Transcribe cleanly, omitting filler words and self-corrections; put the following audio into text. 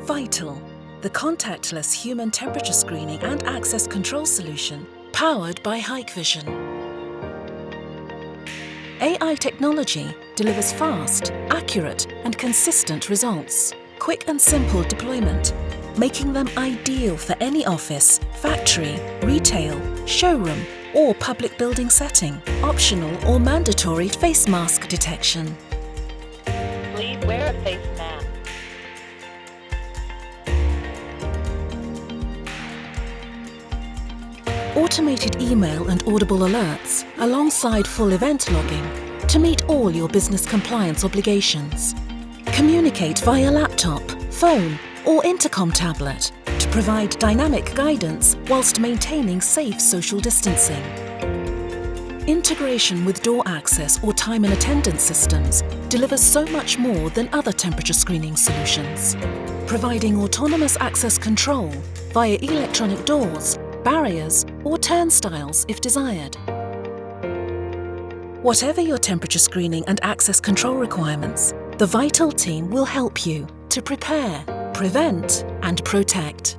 Vital, the contactless human temperature screening and access control solution powered by Hikvision. AI technology delivers fast, accurate and consistent results. Quick and simple deployment, making them ideal for any office, factory, retail, showroom or public building setting. Optional or mandatory face mask detection. Please wear a face mask. Automated email and audible alerts alongside full event logging to meet all your business compliance obligations. Communicate via laptop, phone or intercom tablet to provide dynamic guidance whilst maintaining safe social distancing. Integration with door access or time and attendance systems delivers so much more than other temperature screening solutions, providing autonomous access control via electronic doors, barriers or turnstiles if desired. Whatever your temperature screening and access control requirements, the Vital team will help you to prepare, prevent and protect.